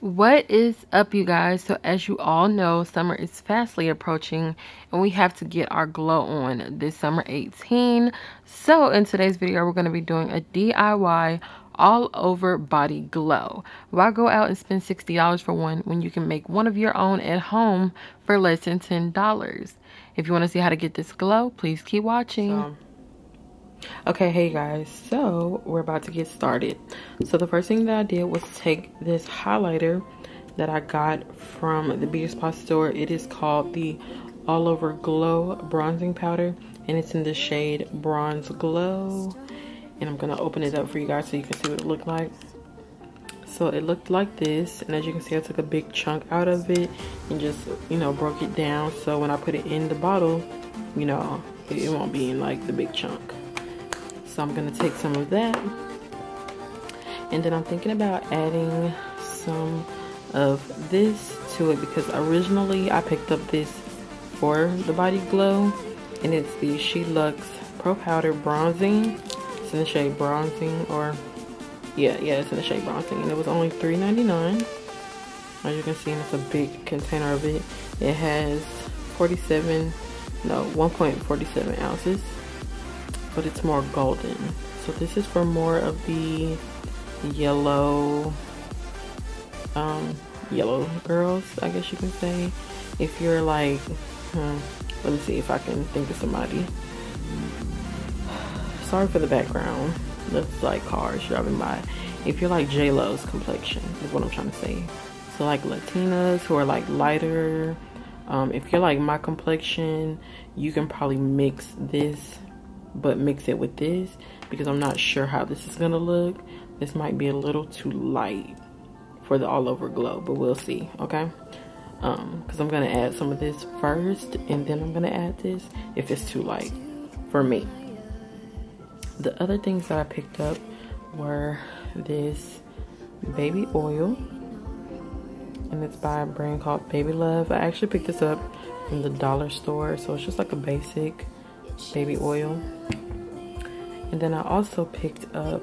What is up, you guys? So as you all know, summer is fastly approaching and we have to get our glow on this summer 18. So in today's video, we're going to be doing a DIY all over body glow. Why go out and spend $60 for one when you can make one of your own at home for less than $10? If you want to see how to get this glow, please keep watching. Okay, hey guys, so we're about to get started. So the first thing that I did was take this highlighter that I got from the beauty spot store. It is called the All Over Glow Bronzing Powder, and it's in the shade Bronze Glow. And I'm gonna open it up for you guys so you can see what it looked like. So it looked like this, and as you can see, I took a big chunk out of it and just, you know, broke it down. So when I put it in the bottle, you know, it won't be in like the big chunk. So I'm gonna take some of that, and then I'm thinking about adding some of this to it because originally I picked up this for the body glow, and it's the LUXE Pro Powder Bronzing. It's in the shade Bronzing, or yeah, it's in the shade Bronzing, and it was only $3.99. As you can see, and it's a big container of it. It has 1.47 ounces. But it's more golden. So this is for more of the yellow girls, I guess you can say. If you're like, let me see if I can think of somebody. Sorry for the background. Looks like cars driving by. If you're like J-Lo's complexion, is what I'm trying to say. So like Latinas who are like lighter. If you're like my complexion, you can probably mix this, but mix it with this because I'm not sure how this is gonna look. This might be a little too light for the all over glow, but we'll see. Okay, because I'm gonna add some of this first and then I'm gonna add this if it's too light for me. The other things that I picked up were this baby oil, and it's by a brand called Baby Love. I actually picked this up from the dollar store, so it's just like a basic baby oil. And then I also picked up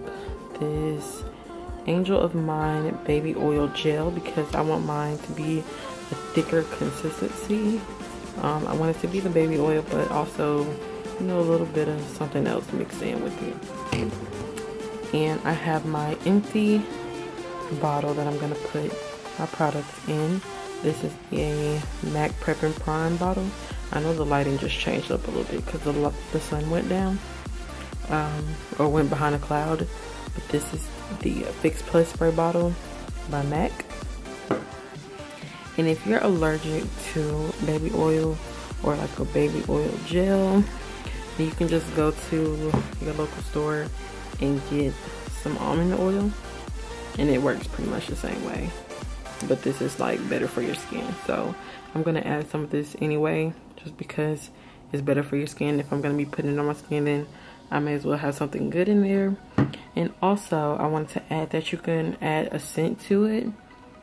this Angel of Mine baby oil gel because I want mine to be a thicker consistency. I want it to be the baby oil, but also, you know, a little bit of something else mixed in with it. And I have my empty bottle that I'm gonna put my products in. This is a MAC Prep and Prime bottle. I know the lighting just changed up a little bit because the sun went down, or went behind a cloud. But this is the Fix Plus spray bottle by MAC. And if you're allergic to baby oil or like a baby oil gel, then you can just go to your local store and get some almond oil, and it works pretty much the same way. But this is like better for your skin, so I'm gonna add some of this anyway, just because it's better for your skin. If I'm gonna be putting it on my skin, then I may as well have something good in there. And also I wanted to add that you can add a scent to it,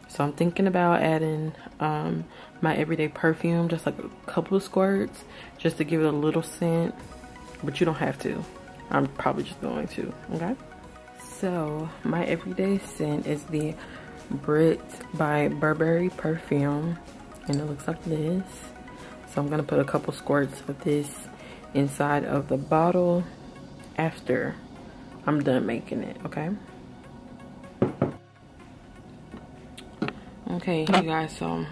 so I'm thinking about adding my everyday perfume, just like a couple of squirts, just to give it a little scent, but you don't have to. I'm probably just going to. Okay, so my everyday scent is the Brit by Burberry perfume, and it looks like this. So I'm gonna put a couple squirts of this inside of the bottle after I'm done making it. Okay, you guys, so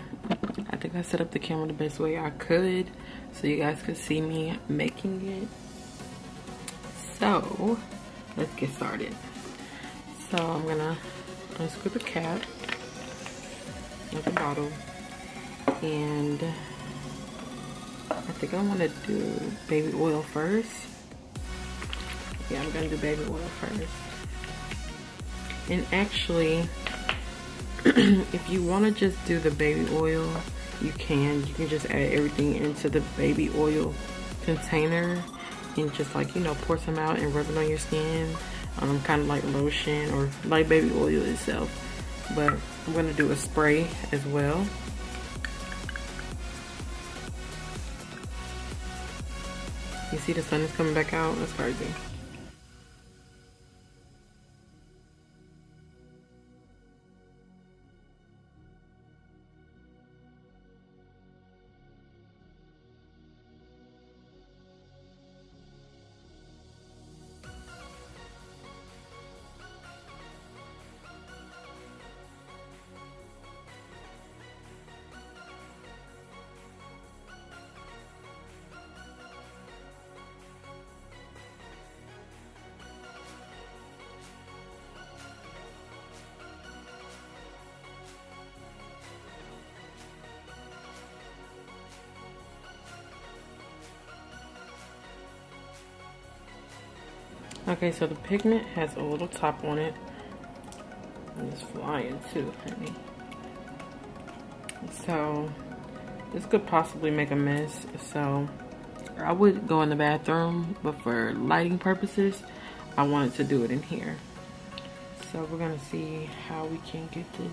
I think I set up the camera the best way I could so you guys could see me making it. So let's get started. So I'm gonna unscrew the cap of the bottle, and I think I want to do baby oil first. Yeah, I'm gonna do baby oil first. And actually, if you want to just do the baby oil, you can just add everything into the baby oil container and just, like, you know, pour some out and rub it on your skin, kind of like lotion or like baby oil itself. But I'm gonna do a spray as well. You see the sun is coming back out? That's crazy. Okay, so the pigment has a little top on it. And it's flying too, honey. So this could possibly make a mess. So I would go in the bathroom, but for lighting purposes, I wanted to do it in here. So we're gonna see how we can get this.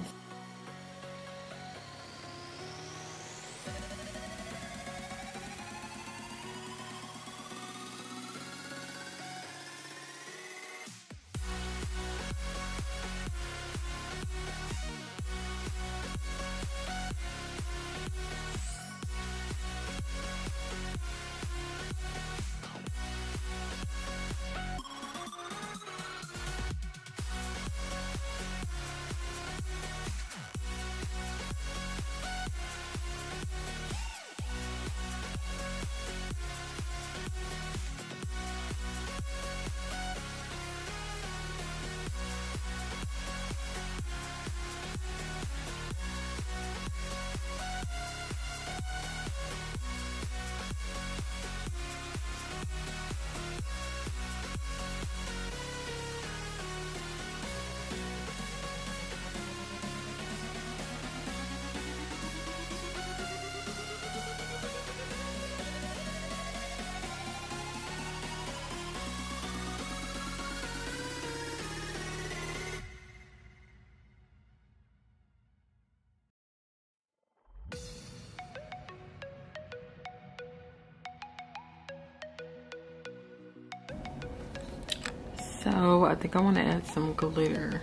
So I think I want to add some glitter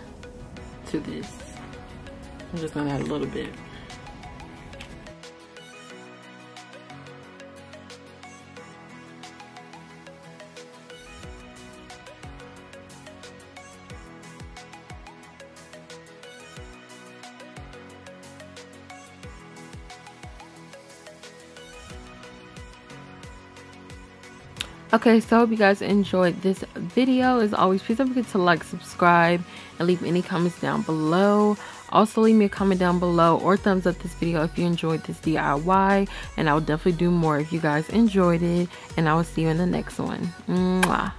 to this. I'm just gonna add a little bit. Okay, so I hope you guys enjoyed this video. As always, please don't forget to like, subscribe, and leave any comments down below. Also, leave me a comment down below or thumbs up this video if you enjoyed this DIY, and I'll definitely do more if you guys enjoyed it, and I will see you in the next one. Mwah.